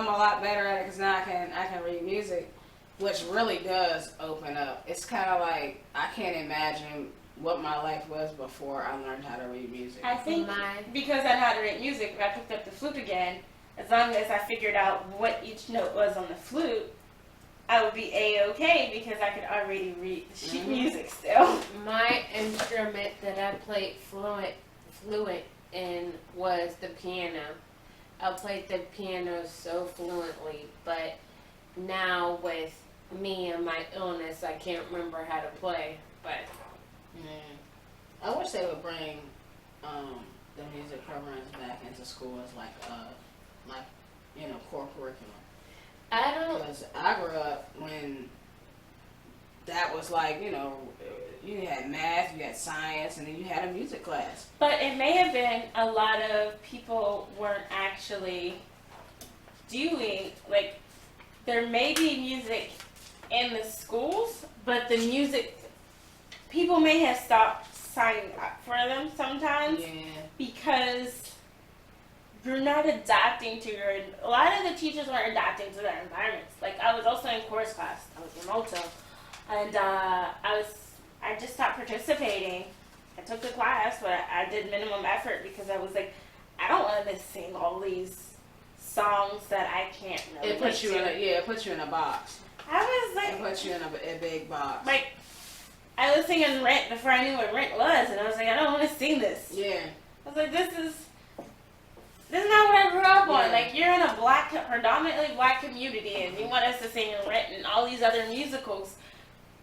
I'm a lot better at it because now I can read music, which really does open up. It's kind of like I can't imagine what my life was before I learned how to read music. I think because I know how to read music, if I picked up the flute again, as long as I figured out what each note was on the flute, I would be A-okay because I could already read the sheet music still. My instrument that I played fluent in was the piano. I played the piano so fluently, but now with me and my illness, I can't remember how to play. But I wish they would bring the music programs back into school as like core curriculum. I don't. Because I grew up when that was like, you had math, you had science, and then you had a music class. But it may have been a lot of people weren't actually doing, like, there may be music in the schools, but the music, people may have stopped signing up for them sometimes because you're not adapting to a lot of the teachers weren't adapting to their environments. Like, I was also in chorus class. I was in Moto. And I just stopped participating. I took the class, but I did minimum effort because I was like, I don't want to sing all these songs that I can't really it puts you in a box. I was like, it puts you in a big box. Like, I was singing Rent before I knew what Rent was, and I was like, I don't want to sing this. Yeah. I was like, this is not what I grew up on. Like, you're in a predominantly black community, and you want us to sing Rent and all these other musicals.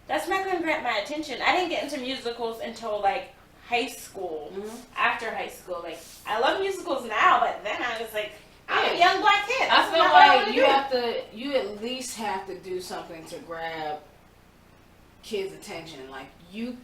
That's not going to grab my attention. I didn't get into musicals until, like, high school. After high school. Like, I love musicals now, but then I was like, I'm a young black kid. I feel like you at least have to do something to grab kids' attention. Like, you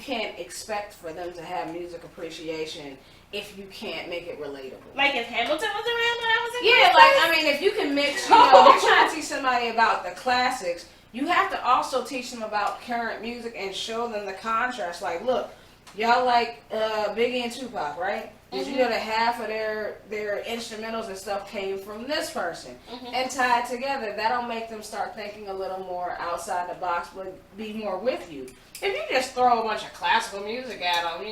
can't expect for them to have music appreciation if you can't make it relatable. Like, if Hamilton was around when I was in if you can mix, you're trying to teach somebody about the classics, you have to also teach them about current music and show them the contrast. Like, look, y'all like Biggie and Tupac, right? Did you know that half of their instrumentals and stuff came from this person? And tied together, that'll make them start thinking a little more outside the box, but be more with you. If you just throw a bunch of classical music at them,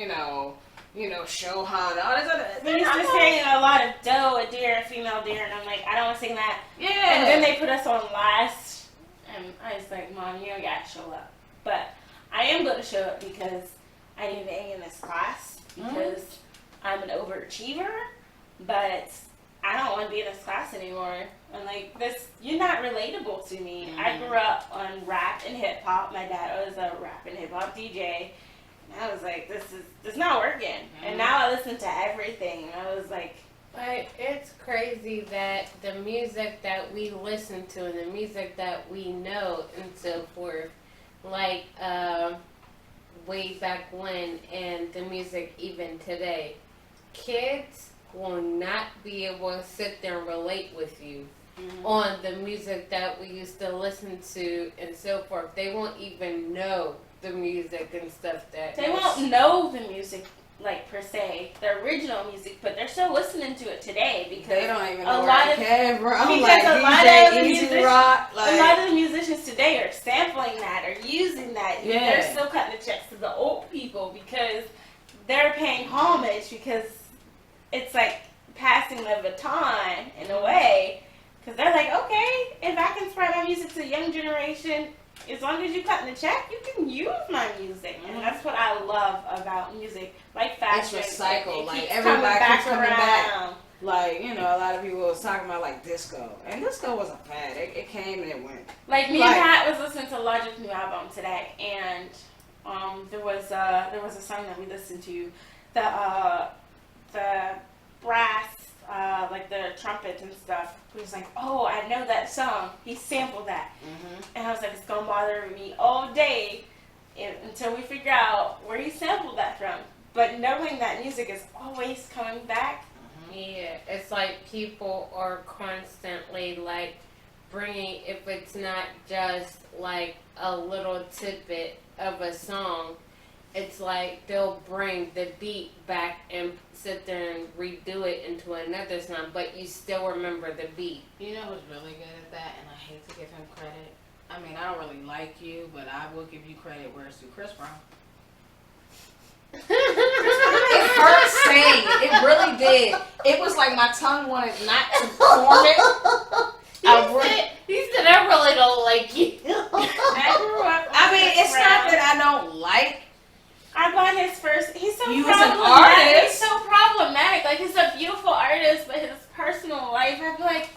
Chopin, all this other. They used to sing a lot of doe, a deer, a female deer, and I'm like, I don't want to sing that. Yeah. And then they put us on last, and I was like, Mom, you don't got to show up. But I am going to show up because I need an A in this class, because I'm an overachiever, but I don't want to be in this class anymore. I'm like, you're not relatable to me. I grew up on rap and hip hop. My dad was a rap and hip hop DJ. And I was like, this is not working. And now I listen to everything. And I was like, but it's crazy that the music that we listen to and the music that we know and so forth, like way back when and the music even today, kids will not be able to sit there and relate with you on the music that we used to listen to and so forth. They won't even know the music and stuff that they won't know the music, like, per se, the original music, but they're still listening to it today because they don't even know where it came from. Because a lot of the musicians today are sampling that or using that. Yeah. They're still cutting the checks to the old people because they're paying homage, because it's like passing the baton in a way, because they're like, okay, if I can spread my music to the young generation, as long as you cut in the check, you can use my music. And that's what I love about music. Like fashion. It's recycled. Like, everybody keeps coming back. Like, a lot of people was talking about, like, disco. And disco wasn't bad. It came and it went. Like, me and Pat was listening to Logic's new album today, and there was a song that we listened to. The brass, like the trumpet and stuff, he was like, oh, I know that song. He sampled that. And I was like, it's going to bother me all day until we figure out where he sampled that from. But knowing that music is always coming back. Yeah, it's like people are constantly, like, bringing, if it's not just, like, a little tidbit of a song, it's like they'll bring the beat back and sit there and redo it into another song, but you still remember the beat. You know who's really good at that, and I hate to give him credit. I mean, I don't really like you, but I will give you credit where it's due. Chris Brown. It hurt saying it. It really did. It was like my tongue wanted not to form it. He said, I really don't like you. I grew up. I mean, with it's Brown. not that I don't like. I bought his first. He's so You was an problematic. artist. He's so problematic. Like, he's a beautiful artist, but his personal life, I'd be like,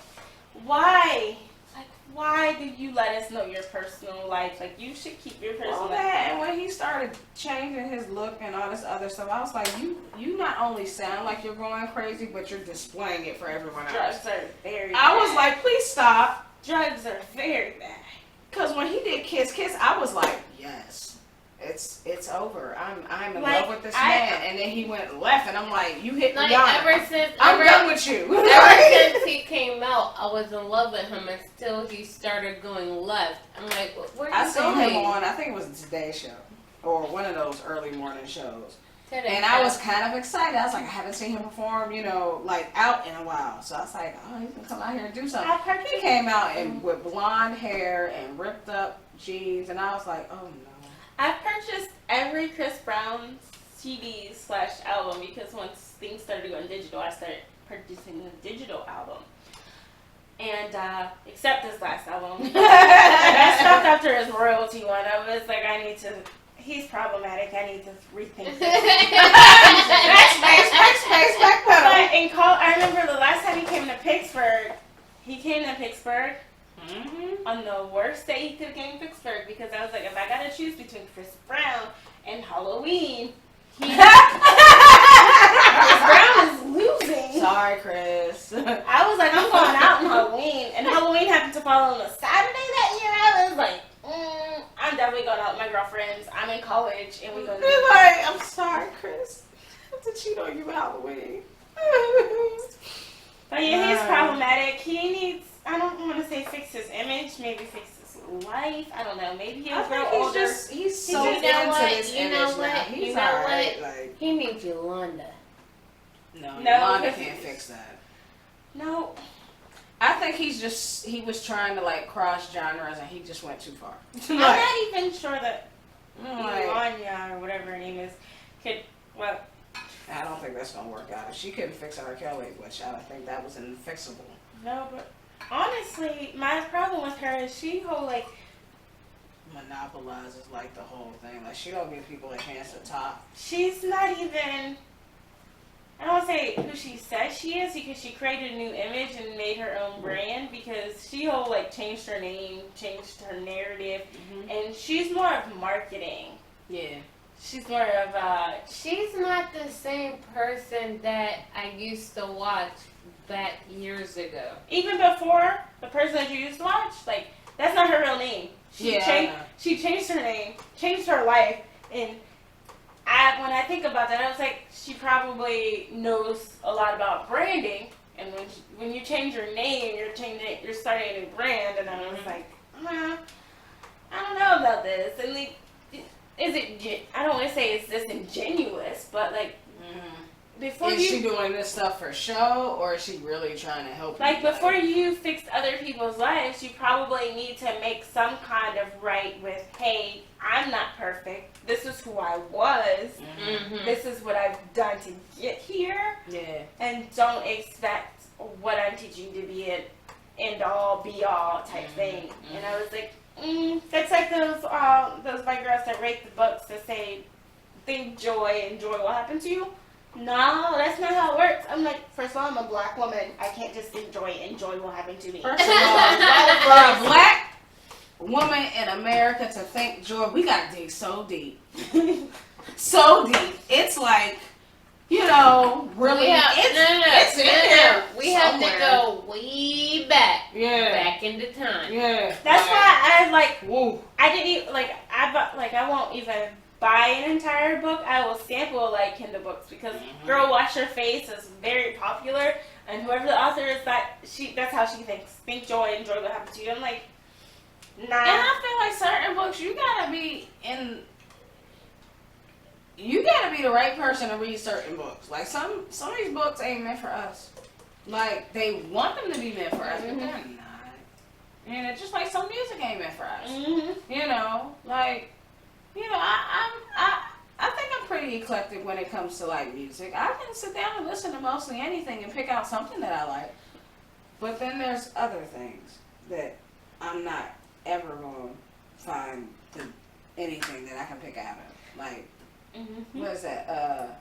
why? Like, why did you let us know your personal life? Like, you should keep your personal All life. that, and when he started changing his look and all this other stuff, I was like, you not only sound like you're going crazy, but you're displaying it for everyone else. Drugs are very I bad. was like, please stop. Drugs are very bad. Because when he did Kiss Kiss, I was like, yes, it's over. I'm in love with this man. And then he went left, and I'm like, you hit Like, Rihanna. I'm done with you. Ever since he came out, I was in love with him until he started going left. I'm like, where are I you seen going? him on, I think it was the Today Show, or one of those early morning shows. Today And I Show. was kind of excited. I was like, I haven't seen him perform, like out in a while. So I was like, oh, he's gonna come out here and do something. He came out and with blonde hair and ripped up jeans, and I was like, oh no. I've purchased every Chris Brown CD/album because once things started going digital, I started purchasing the digital album. And except this last album, and I stopped after his royalty one. I was like, he's problematic. I need to rethink this. But I remember the last time he came to Pittsburgh. On the worst day he could have came to Pittsburgh because I was like, if I gotta choose between Chris Brown and Halloween, Chris Brown is losing. Sorry, Chris. I was like, I'm going out on Halloween, and Halloween happened to fall on a Saturday that year. I was like, I'm definitely going out with my girlfriends. I'm in college, and we're going to. You're like, I'm sorry, Chris. I have to cheat on you Halloween. But yeah, he's problematic. He needs, I don't want to say fix his image, maybe fix his life. I don't know. Maybe he'll grow older. He's so You know into what? this You image know now. what? He's You know alright. what? Like, He needs Yolanda. no, No, Yolanda because can't fix that. No. I think he was trying to like cross genres and he just went too far. I'm not even sure that like, Ilanya or whatever her name is could, well, I don't think that's gonna work out. If she couldn't fix R. Kelly, which I think that was infixable. no, but honestly, my problem with her is she whole like, Monopolizes like the whole thing. Like she don't give people a chance to talk. she's not even, I don't want to say who she says she is because she created a new image and made her own brand because she whole like changed her name, changed her narrative, and she's more of marketing. Yeah. She's more of She's not the same person that I used to watch back years ago. even before the person that you used to watch, like that's not her real name. She changed her name, changed her life, and when I think about that, I was like, she probably knows a lot about branding. And when you change your name, you're starting a new brand. And I was like, I don't know about this. And like, I don't want to say it's disingenuous, but like, before Is she doing this stuff for show, or is she really trying to help? like people? before you fix other people's lives, you probably need to make some kind of right with, hey, I'm not perfect. This is who I was. This is what I've done to get here. Yeah. And don't expect what I'm teaching to be an end all, be all type thing. And I was like, that's like those white girls that rate the books that say, think joy and joy will happen to you. No, that's not how it works. I'm like, first of all, I'm a black woman. I can't just think joy and joy will happen to me. First of all, for a black woman in America to think joy, we gotta dig so deep. So deep. It's like, really, it's in there. We have to somewhere. go way back. Yeah. Back into time. Yeah. That's why I like, Woo. I didn't even, I won't even buy an entire book. I will sample like Kindle books because Girl Wash Your Face is very popular, and whoever the author is, that's how she thinks. Think joy and joy will happen to you. I'm like, nah. And I feel like certain books you gotta be in. you gotta be the right person to read certain books. Like some of these books ain't meant for us. Like they want them to be meant for us, but they're not. And it's just like some music ain't meant for us. You know, like, you know, I think I'm pretty eclectic when it comes to like music. I can sit down and listen to mostly anything and pick out something that I like. But then there's other things that I'm not ever going to find anything that I can pick out of. Like, what is that?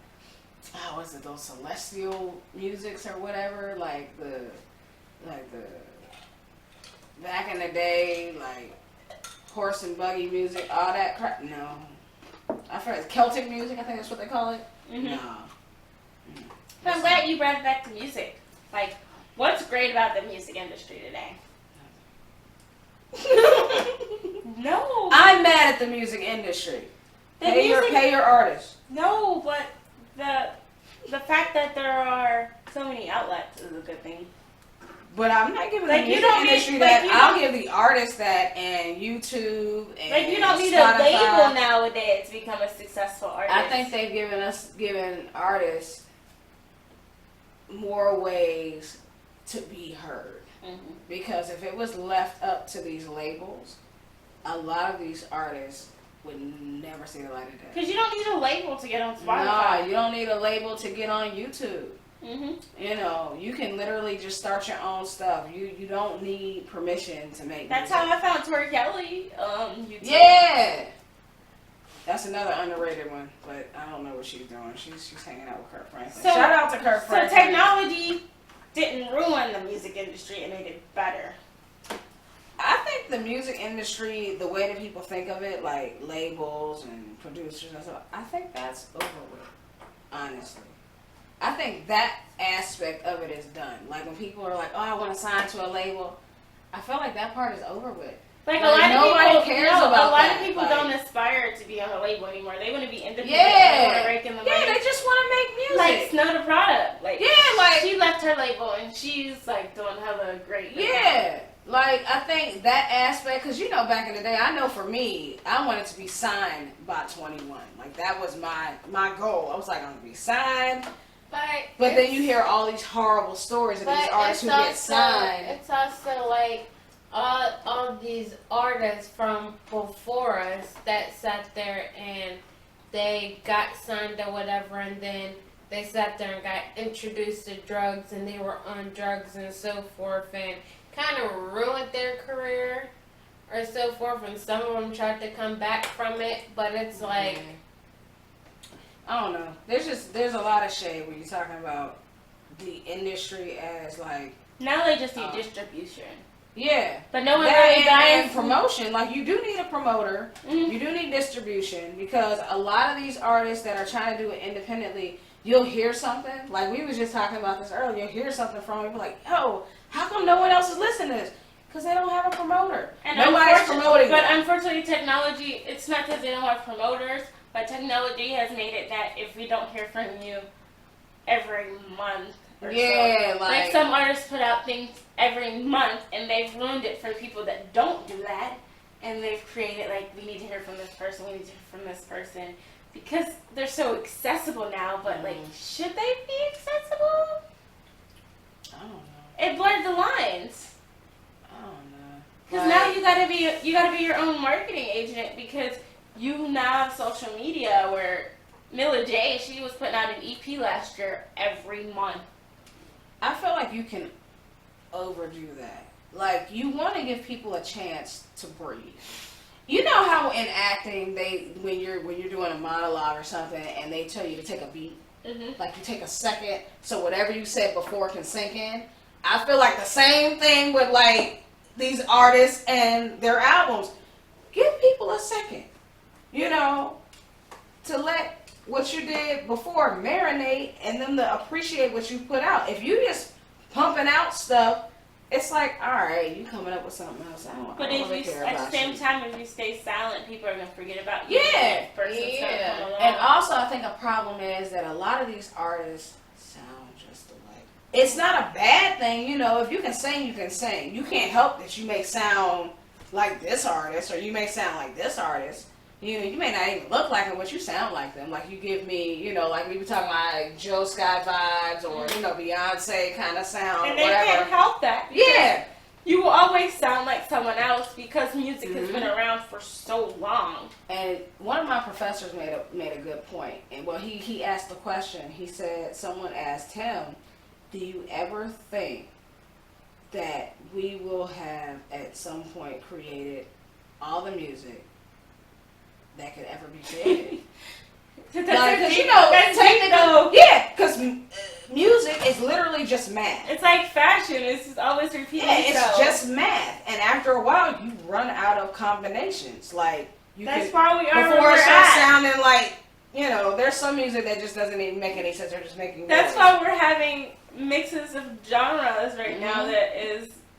What's it? Those celestial musics or whatever. Like the back in the day, like horse and buggy music, all that crap. No, I forget Celtic music. I think that's what they call it. No. But I'm glad you brought it back to music. Like, what's great about the music industry today? No. I'm mad at the music industry. Pay your artists. No, but the fact that there are so many outlets is a good thing. But I'm not giving like the music industry that. I'll give the artists that and YouTube and like you don't need Spotify. a label nowadays to become a successful artist. I think they've given artists more ways to be heard. Because if it was left up to these labels, a lot of these artists would never see the light of day. Because you don't need a label to get on Spotify. No, you don't need a label to get on YouTube. You know, you can literally just start your own stuff. You don't need permission to make That's music. how I found Tori Kelly on YouTube. Yeah! That's another underrated one, but I don't know what she's doing. She's hanging out with Kurt Franklin. So, shout out to Kurt Franklin. So technology didn't ruin the music industry, it made it better. I think the music industry, the way that people think of it, like labels and producers and stuff, I think that's over with, honestly. I think that aspect of it is done. Like when people are like, oh, I want to sign to a label, I feel like that part is over with. Like a lot of people cares about a lot that. of people Like, don't aspire to be on a label anymore. They want to be independent. Yeah, They want to rake in the money. they just want to make music. Like Snow the Product. Like like she left her label and she's like doing hella great. Yeah, like I think that aspect, because you know, back in the day, I know for me, I wanted to be signed by 21. Like that was my goal. I was like, I'm gonna be signed. But then you hear all these horrible stories of these artists who get signed. It's also like all these artists from before us that sat there and they got signed or whatever, and then they sat there and got introduced to drugs, and they were on drugs and so forth, and kind of ruined their career or so forth, and some of them tried to come back from it, but it's like... I don't know. There's a lot of shade when you're talking about the industry as like... Now they just need distribution. Yeah. But no one really buys promotion. Like you do need a promoter. You do need distribution, because a lot of these artists that are trying to do it independently, you'll hear something. Like we was just talking about this earlier. You'll hear something from people like, yo, how come no one else is listening to this? Because they don't have a promoter. And nobody's promoting But them. unfortunately, technology, it's not because they don't have promoters, but technology has made it that if we don't hear from you every month or so, like some artists put out things every month, and they've ruined it for people that don't do that, and they've created like, we need to hear from this person, we need to hear from this person, because they're so accessible now, but like, should they be accessible? I don't know. It blurred the lines. I don't know. Because now you gotta be your own marketing agent, because you now have social media where Mila J, she was putting out an EP last year every month. I feel like you can overdo that. Like you want to give people a chance to breathe. You know how in acting when you're doing a monologue or something and they tell you to take a beat, like you take a second so whatever you said before can sink in. I feel like the same thing with like these artists and their albums. Give people a second, you know, to let what you did before marinate and them to appreciate what you put out. If you just pumping out stuff, it's like, all right, you coming up with something else. But if you, at the same time, if you stay silent, people are going to forget about you. Yeah. Yeah. And also, I think a problem is that a lot of these artists sound just alike. It's not a bad thing, you know. If you can sing, you can sing. You can't help that you may sound like this artist or you may sound like this artist. You may not even look like them, but you sound like them. Like you give me, like we were talking about like Jill Scott vibes or Beyonce kind of sound. And they whatever. can't help that. Yeah. You will always sound like someone else because music has been around for so long. And one of my professors made a good point. And well, he asked the question. He said, someone asked him, do you ever think that we will have at some point created all the music that could ever be created? Because music is literally just math. It's like fashion. It's just always repeating itself. It's just math. And after a while, you run out of combinations. Like, that's why we are before it starts sounding like, there's some music that just doesn't even make any sense. They're just making noise. That's why we're having mixes of genres right now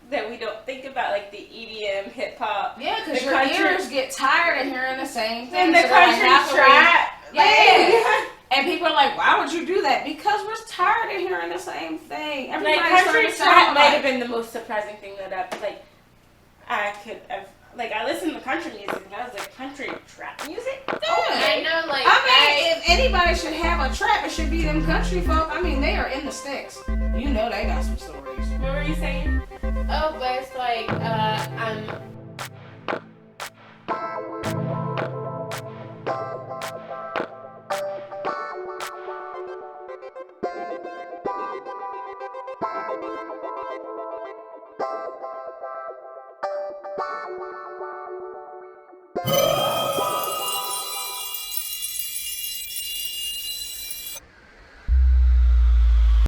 that we don't think about, like the EDM, hip hop. Yeah, because your ears get tired of hearing the same thing. And the country trap. Yeah. And people are like, why would you do that? Because we're tired of hearing the same thing. Like country trap might have been the most surprising thing that I listened to country music and I was like, country trap music? Yeah. I know, like, if anybody should have a trap, it should be them country folk. I mean, they are in the sticks. They got some stories. What were you saying? Oh, but it's like,